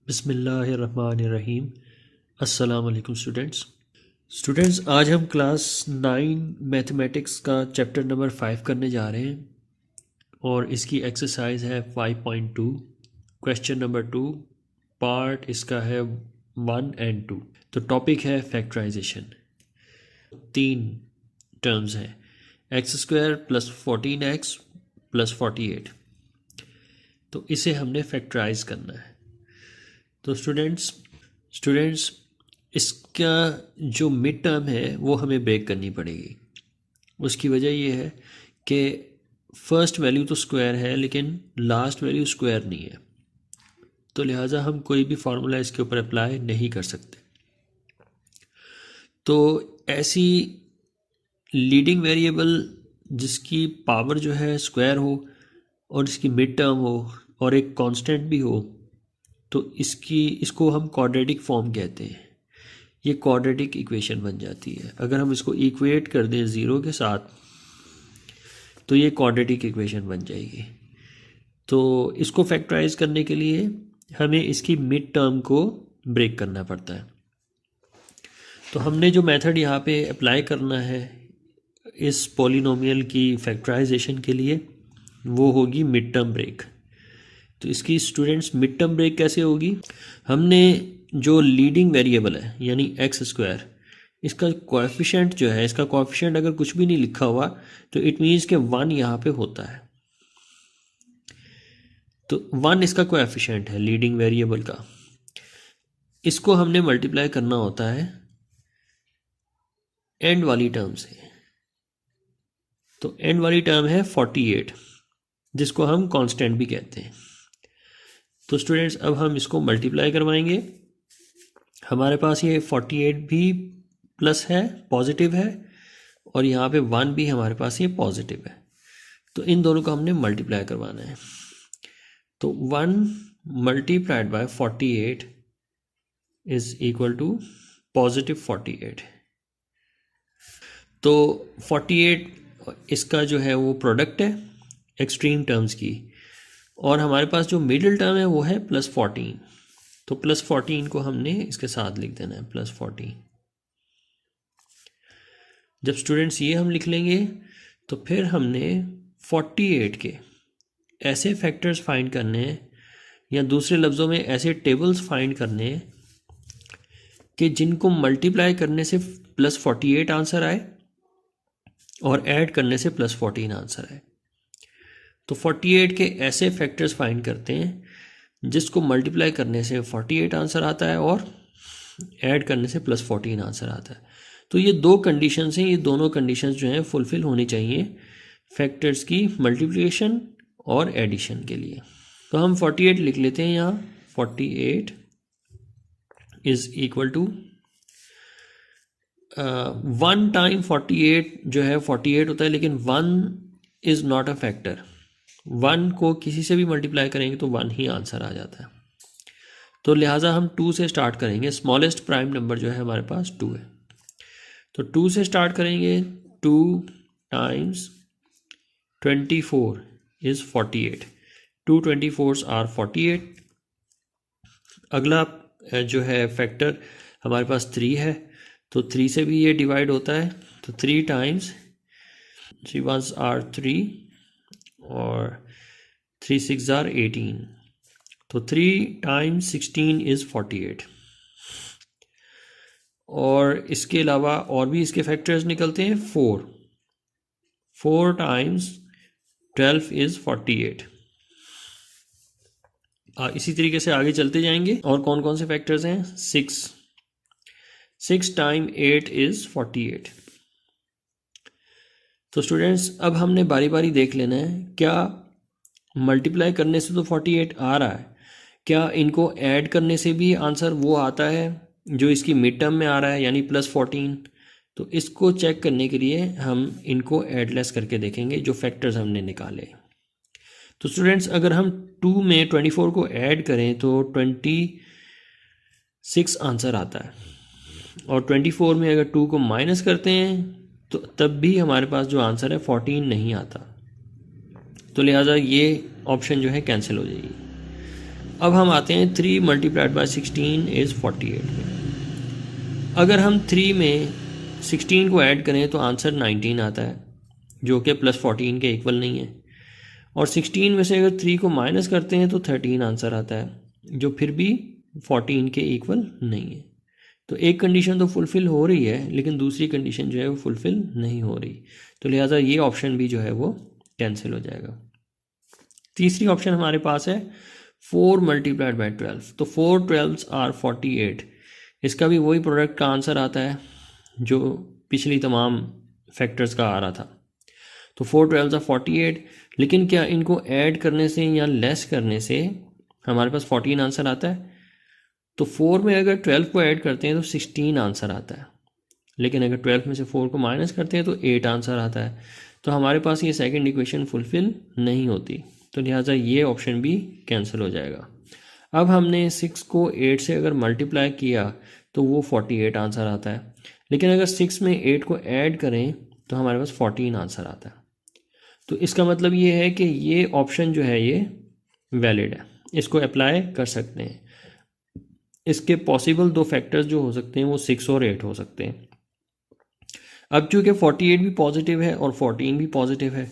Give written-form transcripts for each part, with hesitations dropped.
बिस्मिल्लाहिर्रहमानिर्रहीम। अस्सलाम वालेकुम स्टूडेंट्स, आज हम क्लास 9 मैथमेटिक्स का चैप्टर नंबर 5 करने जा रहे हैं और इसकी एक्सरसाइज है 5.2। क्वेश्चन नंबर 2 पार्ट इसका है 1 एंड 2। तो टॉपिक है फैक्टराइजेशन। 3 टर्म्स हैं, x² + 14x + 48। तो इसे हमने फैक्टराइज करना है। तो स्टूडेंट्स इसका जो मिड टर्म है वो हमें ब्रेक करनी पड़ेगी। उसकी वजह ये है कि फर्स्ट वैल्यू तो स्क्वायर है लेकिन लास्ट वैल्यू स्क्वायर नहीं है, तो लिहाजा हम कोई भी फार्मूला इसके ऊपर अप्लाई नहीं कर सकते। तो ऐसी लीडिंग वेरिएबल जिसकी पावर जो है स्क्वायर हो और इसकी मिड टर्म हो और एक कांस्टेंट भी हो, तो इसको हम क्वाड्रेटिक फॉर्म कहते हैं। ये क्वाड्रेटिक इक्वेशन बन जाती है। अगर हम इसको इक्वेट कर दें ज़ीरो के साथ तो ये क्वाड्रेटिक इक्वेशन बन जाएगी। तो इसको फैक्टराइज करने के लिए हमें इसकी मिड टर्म को ब्रेक करना पड़ता है। तो हमने जो मेथड यहाँ पे अप्लाई करना है इस पॉलिनोमियल की फैक्टराइजेशन के लिए वो होगी मिड टर्म ब्रेक। तो इसकी स्टूडेंट्स मिड टर्म ब्रेक कैसे होगी? हमने जो लीडिंग वेरिएबल है यानी x², इसका कोएफिशिएंट जो है, इसका कोएफिशिएंट अगर कुछ भी नहीं लिखा हुआ तो इट मीन्स कि 1 यहाँ पे होता है। तो 1 इसका कोएफिशिएंट है लीडिंग वेरिएबल का। इसको हमने मल्टीप्लाई करना होता है एंड वाली टर्म से। तो एंड वाली टर्म है 48, जिसको हम कांस्टेंट भी कहते हैं। तो स्टूडेंट्स अब हम इसको मल्टीप्लाई करवाएंगे। हमारे पास ये 48 भी प्लस है, पॉजिटिव है, और यहाँ पे 1 भी हमारे पास ये पॉजिटिव है। तो इन दोनों को हमने मल्टीप्लाई करवाना है। तो 1 × 48 इज इक्वल टू +48। तो 48 इसका जो है वो प्रोडक्ट है एक्सट्रीम टर्म्स की, और हमारे पास जो मिडिल टर्म है वो है +14। तो +14 को हमने इसके साथ लिख देना है, +14। जब स्टूडेंट्स ये हम लिख लेंगे तो फिर हमने 48 के ऐसे फैक्टर्स फाइंड करने हैं, या दूसरे लफ्ज़ों में ऐसे टेबल्स फाइंड करने हैं कि जिनको मल्टीप्लाई करने से +48 आंसर आए और ऐड करने से +14 आंसर आए। तो 48 के ऐसे फैक्टर्स फाइंड करते हैं जिसको मल्टीप्लाई करने से 48 आंसर आता है और ऐड करने से +14 आंसर आता है। तो ये दो कंडीशंस हैं, ये दोनों कंडीशंस जो हैं फुलफ़िल होनी चाहिए फैक्टर्स की मल्टीप्लिकेशन और एडिशन के लिए। तो हम 48 लिख लेते हैं यहाँ। 48 इज़ इक्वल टू 1 टाइम 48 जो है 48 होता है, लेकिन 1 इज़ नॉट अ फैक्टर। 1 को किसी से भी मल्टीप्लाई करेंगे तो 1 ही आंसर आ जाता है। तो लिहाजा हम 2 से स्टार्ट करेंगे। स्मॉलेस्ट प्राइम नंबर जो है हमारे पास 2 है, तो 2 से स्टार्ट करेंगे। 2 टाइम्स 24 इज़ 48। 2 24s are 48। अगला जो है फैक्टर हमारे पास 3 है, तो 3 से भी ये डिवाइड होता है। तो 3 टाइम्स 3 1s आर 3 और 3 6s आर 18। तो 3 टाइम्स 16 इज़ 48। और इसके अलावा और भी इसके फैक्टर्स निकलते हैं। 4 टाइम्स 12 इज़ 48। इसी तरीके से आगे चलते जाएंगे। और कौन कौन से फैक्टर्स हैं? 6 टाइम 8 इज़ 48। तो स्टूडेंट्स अब हमने बारी बारी देख लेना है, क्या मल्टीप्लाई करने से तो 48 आ रहा है, क्या इनको ऐड करने से भी आंसर वो आता है जो इसकी मिड टर्म में आ रहा है यानी +14। तो इसको चेक करने के लिए हम इनको एडलेस करके देखेंगे जो फैक्टर्स हमने निकाले। तो स्टूडेंट्स अगर हम 2 में 24 को ऐड करें तो 26 आंसर आता है, और 24 में अगर 2 को माइनस करते हैं तो तब भी हमारे पास जो आंसर है 14 नहीं आता। तो लिहाजा ये ऑप्शन जो है कैंसिल हो जाएगी। अब हम आते हैं 3 मल्टीप्लाइड बाई 16 इज़ 48 में। अगर हम 3 में 16 को ऐड करें तो आंसर 19 आता है, जो कि प्लस 14 के इक्वल नहीं है। और 16 में से अगर 3 को माइनस करते हैं तो 13 आंसर आता है, जो फिर भी 14 के इक्वल नहीं है। तो एक कंडीशन तो फुलफ़िल हो रही है, लेकिन दूसरी कंडीशन जो है वो फुलफ़िल नहीं हो रही, तो लिहाजा ये ऑप्शन भी जो है वो कैंसिल हो जाएगा। तीसरी ऑप्शन हमारे पास है 4 मल्टीप्लाइड बाई 12, तो 4 12s आर 48। इसका भी वही प्रोडक्ट का आंसर आता है जो पिछली तमाम फैक्टर्स का आ रहा था। तो 4 12s आर 48, लेकिन क्या इनको ऐड करने से या लेस करने से हमारे पास 14 आंसर आता है? तो 4 में अगर 12 को ऐड करते हैं तो 16 आंसर आता है, लेकिन अगर 12 में से 4 को माइनस करते हैं तो 8 आंसर आता है। तो हमारे पास ये सेकंड इक्वेशन फुलफ़िल नहीं होती, तो लिहाजा ये ऑप्शन भी कैंसिल हो जाएगा। अब हमने 6 को 8 से अगर मल्टीप्लाई किया तो वो 48 आंसर आता है, लेकिन अगर 6 में 8 को ऐड करें तो हमारे पास 14 आंसर आता है। तो इसका मतलब ये है कि ये ऑप्शन जो है ये वैलिड है, इसको अप्लाई कर सकते हैं। इसके पॉसिबल दो फैक्टर्स जो हो सकते हैं वो 6 और 8 हो सकते हैं। अब चूँकि 48 भी पॉजिटिव है और 14 भी पॉजिटिव है,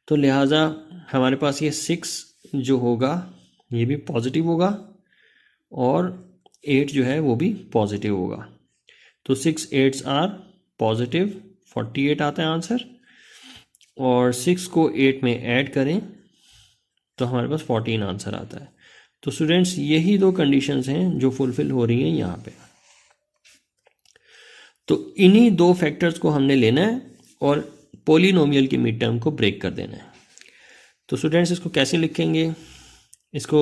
तो लिहाजा हमारे पास ये 6 जो होगा ये भी पॉजिटिव होगा और 8 जो है वो भी पॉजिटिव होगा। तो 6 8s आर पॉजिटिव, 48 आता है आंसर। और 6 को 8 में ऐड करें तो हमारे पास 14 आंसर आता है। तो स्टूडेंट्स यही दो कंडीशंस हैं जो फुलफ़िल हो रही हैं यहाँ पे। तो इन्हीं दो फैक्टर्स को हमने लेना है और पॉलिनोमियल की मिड टर्म को ब्रेक कर देना है। तो स्टूडेंट्स इसको कैसे लिखेंगे? इसको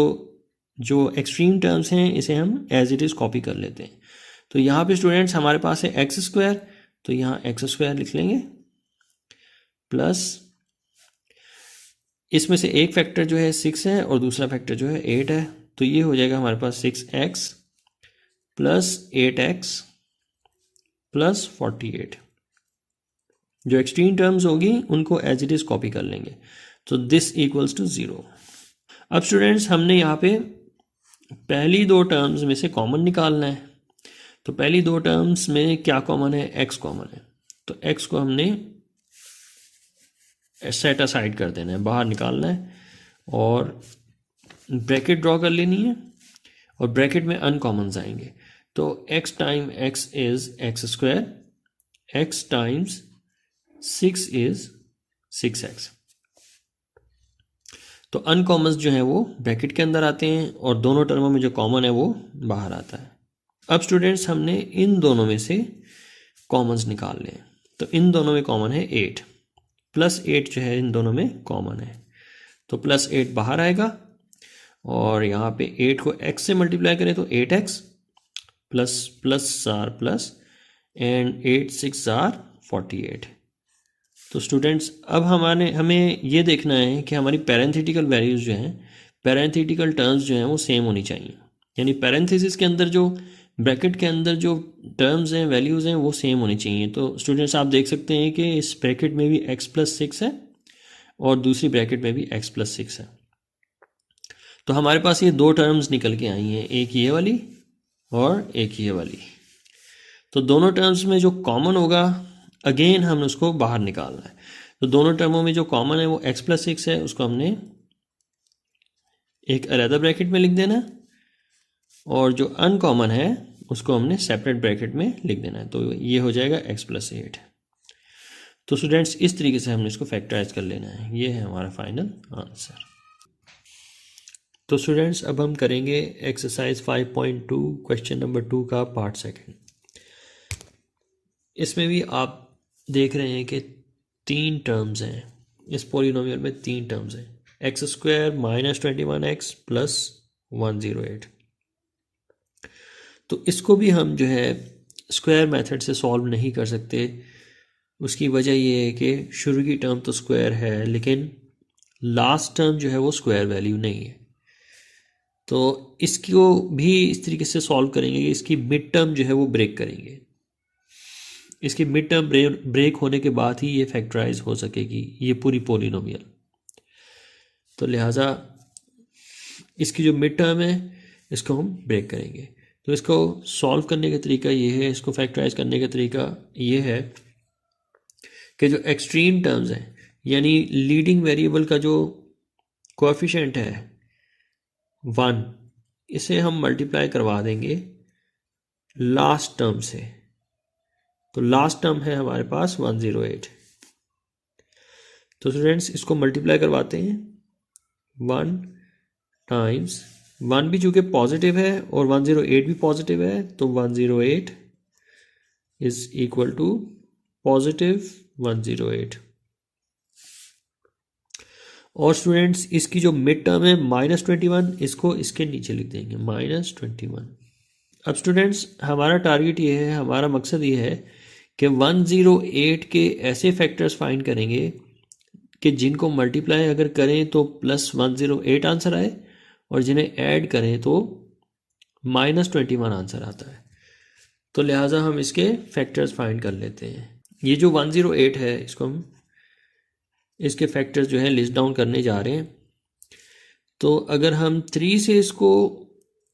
जो एक्सट्रीम टर्म्स हैं इसे हम एज इट इज़ कॉपी कर लेते हैं। तो यहाँ पे स्टूडेंट्स हमारे पास है एक्स स्क्वायर, तो यहाँ एक्स स्क्वायर लिख लेंगे प्लस इसमें से एक फैक्टर जो है 6 है और दूसरा फैक्टर जो है 8 है, तो ये हो जाएगा हमारे पास 6x प्लस 8x प्लस 48। जो एक्सट्रीम टर्म्स होगी उनको एज इट इज़ कॉपी कर लेंगे, तो दिस इक्वल्स टू 0। अब स्टूडेंट्स हमने यहाँ पे पहली दो टर्म्स में से कॉमन निकालना है। तो पहली दो टर्म्स में क्या कॉमन है? x कॉमन है, तो x को हमने सेट असाइड कर देना है, बाहर निकालना है और ब्रैकेट ड्रॉ कर लेनी है और ब्रैकेट में अनकॉमन्स आएंगे। तो x time x is x square, x times 6 is 6x। तो अनकॉमन्स जो है वो ब्रैकेट के अंदर आते हैं और दोनों टर्मों में जो कॉमन है वो बाहर आता है। अब स्टूडेंट्स हमने इन दोनों में से कॉमन्स निकाल लें, तो इन दोनों में कॉमन है 8 प्लस 8 जो है इन दोनों में कॉमन है, तो प्लस 8 बाहर आएगा और यहाँ पे 8 को x से मल्टीप्लाई करें तो 8x plus plus are plus and 8 6 are 48। तो स्टूडेंट्स अब हमें ये देखना है कि हमारी पैरेंथेटिकल वैल्यूज़ जो हैं, पैरेंथेटिकल टर्म्स जो हैं वो सेम होनी चाहिए, यानी पैरेंथेसिस के अंदर जो ब्रैकेट के अंदर जो टर्म्स हैं वैल्यूज़ हैं वो सेम होनी चाहिए। तो स्टूडेंट्स आप देख सकते हैं कि इस ब्रैकेट में भी x प्लस 6 है और दूसरी ब्रैकेट में भी x प्लस 6 है। तो हमारे पास ये दो टर्म्स निकल के आई हैं, एक ये वाली और एक ये वाली। तो दोनों टर्म्स में जो कॉमन होगा अगेन हमने उसको बाहर निकालना है। तो दोनों टर्मों में जो कॉमन है वो x प्लस 6 है, उसको हमने एक अलग ब्रैकेट में लिख देना है और जो अनकॉमन है उसको हमने सेपरेट ब्रैकेट में लिख देना है, तो ये हो जाएगा x प्लस 8। तो स्टूडेंट्स इस तरीके से हमने इसको फैक्टराइज कर लेना है, ये है हमारा फाइनल आंसर। तो स्टूडेंट्स अब हम करेंगे एक्सरसाइज 5.2 क्वेश्चन नंबर 2 का पार्ट सेकंड। इसमें भी आप देख रहे हैं कि 3 टर्म्स हैं, इस पॉलिनोमियल में 3 टर्म्स हैं, x square minus 21x plus 108। तो इसको भी हम जो है स्क्वायर मेथड से सॉल्व नहीं कर सकते। उसकी वजह ये है कि शुरू की टर्म तो स्क्वायर है लेकिन लास्ट टर्म जो है वो स्क्वायर वैल्यू नहीं है। तो इसको भी इस तरीके से सॉल्व करेंगे कि इसकी मिड टर्म जो है वो ब्रेक करेंगे। इसकी मिड टर्म ब्रेक होने के बाद ही ये फैक्टराइज हो सकेगी ये पूरी पॉलिनोमियल। तो लिहाजा इसकी जो मिड टर्म है इसको हम ब्रेक करेंगे। तो इसको सॉल्व करने का तरीका ये है, इसको फैक्टराइज करने का तरीका ये है कि जो एक्सट्रीम टर्म्स हैं, यानी लीडिंग वेरिएबल का जो कोएफिशिएंट है 1, इसे हम मल्टीप्लाई करवा देंगे लास्ट टर्म से। तो लास्ट टर्म है हमारे पास 108। तो स्टूडेंट्स इसको मल्टीप्लाई करवाते हैं 1 टाइम्स 1 भी चूँकि पॉजिटिव है और 108 भी पॉजिटिव है, तो 108 इज इक्वल टू पॉजिटिव 108। और स्टूडेंट्स इसकी जो मिड टर्म है -21, इसको इसके नीचे लिख देंगे -21। अब स्टूडेंट्स हमारा टारगेट ये है, हमारा मकसद ये है कि 108 के ऐसे फैक्टर्स फाइंड करेंगे कि जिनको मल्टीप्लाई अगर करें तो +108 आंसर आए, और जिन्हें ऐड करें तो -21 आंसर आता है। तो लिहाजा हम इसके फैक्टर्स फाइंड कर लेते हैं। ये जो 108 है, इसको हम इसके फैक्टर्स जो है लिस्ट डाउन करने जा रहे हैं। तो अगर हम 3 से इसको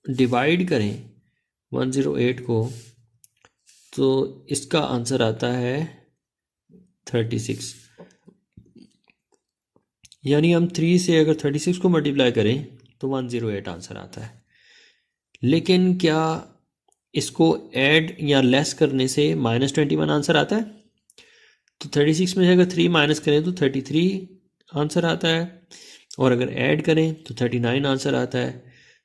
डिवाइड करें 108 को, तो इसका आंसर आता है 36। यानी हम 3 से अगर 36 को मल्टीप्लाई करें तो 108 आंसर आता है। लेकिन क्या इसको ऐड या लेस करने से -21 आंसर आता है? तो 36 में से अगर 3 माइनस करें तो 33 आंसर आता है, और अगर ऐड करें तो 39 आंसर आता है।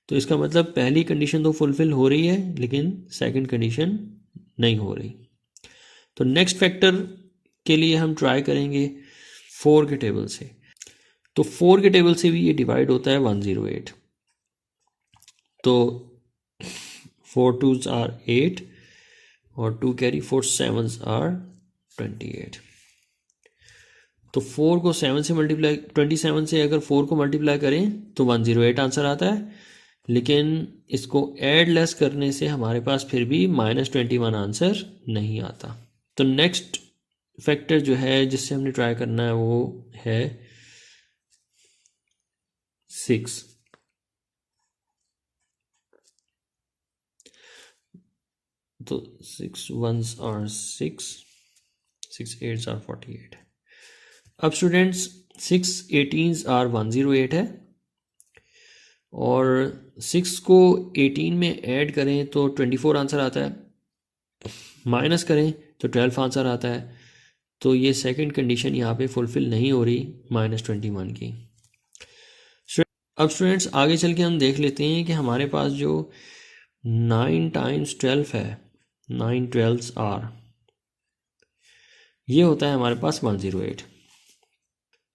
तो इसका मतलब पहली कंडीशन तो फुलफिल हो रही है, लेकिन सेकंड कंडीशन नहीं हो रही। तो नेक्स्ट फैक्टर के लिए हम ट्राई करेंगे 4 के टेबल से। तो 4 के टेबल से भी ये डिवाइड होता है 108। तो 4 2s आर 8 और 2 कैरी 4 7s आर 28। तो 4 को 7 से मल्टीप्लाई 27 से अगर 4 को मल्टीप्लाई करें तो 108 आंसर आता है, लेकिन इसको ऐड लेस करने से हमारे पास फिर भी -21 आंसर नहीं आता। तो नेक्स्ट फैक्टर जो है जिससे हमने ट्राई करना है वो है 6। तो 6 1s आर 6, 6 8s आर 48। अब स्टूडेंट्स 6 18s आर 108 है, और 6 को 18 में ऐड करें तो 24 आंसर आता है, माइनस करें तो 12 आंसर आता है। तो ये सेकंड कंडीशन यहाँ पे फुलफिल नहीं हो रही -21 की। अब स्टूडेंट्स आगे चल के हम देख लेते हैं कि हमारे पास जो 9 टाइम्स 12 है, 9 12s आर, ये होता है हमारे पास 108।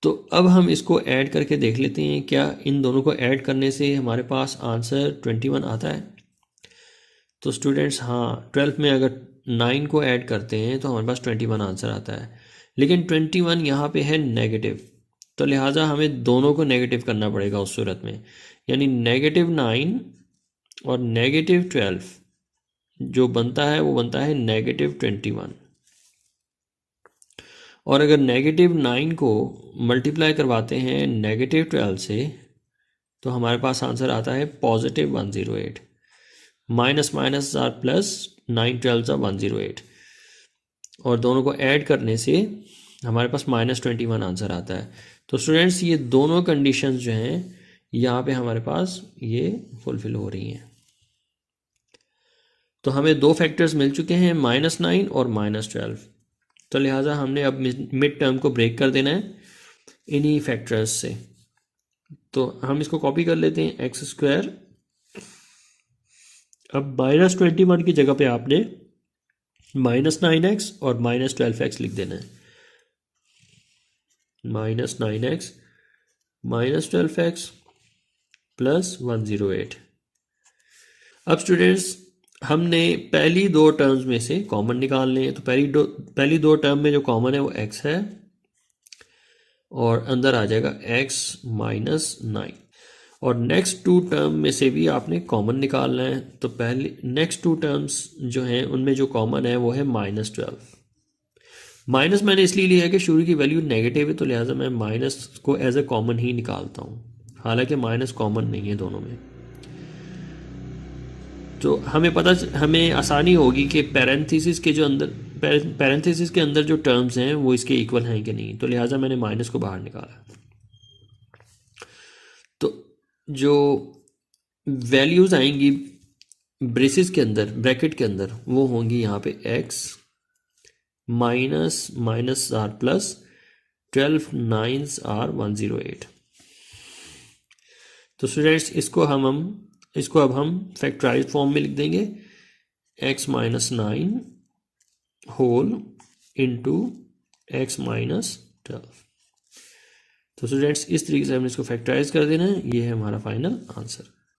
तो अब हम इसको ऐड करके देख लेते हैं, क्या इन दोनों को ऐड करने से हमारे पास आंसर 21 आता है? तो स्टूडेंट्स हाँ, 12 में अगर 9 को ऐड करते हैं तो हमारे पास 21 आंसर आता है, लेकिन 21 यहाँ पे है नेगेटिव, तो लिहाजा हमें दोनों को नेगेटिव करना पड़ेगा उस सूरत में। यानी -9 और -12 जो बनता है वो बनता है -21। और अगर -9 को मल्टीप्लाई करवाते हैं -12 से तो हमारे पास आंसर आता है +108। Minus minus are plus, 9 12s are 108, और दोनों को ऐड करने से हमारे पास -21 आंसर आता है। तो स्टूडेंट्स ये दोनों कंडीशंस जो हैं यहाँ पे हमारे पास ये फुलफिल हो रही हैं। तो हमें दो फैक्टर्स मिल चुके हैं, -9 और -12। तो लिहाजा हमने अब मिड टर्म को ब्रेक कर देना है इन्हीं फैक्टर्स से। तो हम इसको कॉपी कर लेते हैं, x²। अब -21 की जगह पे आपने -9x और -12x लिख देना है। -9x -12x plus 108। अब स्टूडेंट्स हमने पहली दो टर्म्स में से कॉमन निकालने हैं। तो पहली दो टर्म में जो कॉमन है वो x है, और अंदर आ जाएगा x -9। और नेक्स्ट टू टर्म में से भी आपने कॉमन निकालना है। तो पहले नेक्स्ट टू टर्म्स जो हैं उनमें जो कॉमन है वो है -12। माइनस मैंने इसलिए लिया है कि शुरू की वैल्यू नेगेटिव है, तो लिहाजा मैं माइनस को एज ए कॉमन ही निकालता हूँ, हालांकि माइनस कॉमन नहीं है दोनों में। तो हमें आसानी होगी कि पैरेंथेसिस के जो अंदर पैरेंथेसिस के अंदर जो टर्म्स हैं वो इसके इक्वल हैं कि नहीं, तो लिहाजा मैंने माइनस को बाहर निकाला। तो जो वैल्यूज़ आएंगी ब्रेसिस के अंदर, ब्रैकेट के अंदर, वो होंगी यहाँ पे x minus are plus 12 9s are 108। तो स्टूडेंट्स इसको अब हम फैक्टराइज फॉर्म में लिख देंगे, x minus 9 whole into x minus 12। तो स्टूडेंट्स इस तरीके से हमने इसको फैक्टराइज कर देना है। ये है हमारा फाइनल आंसर।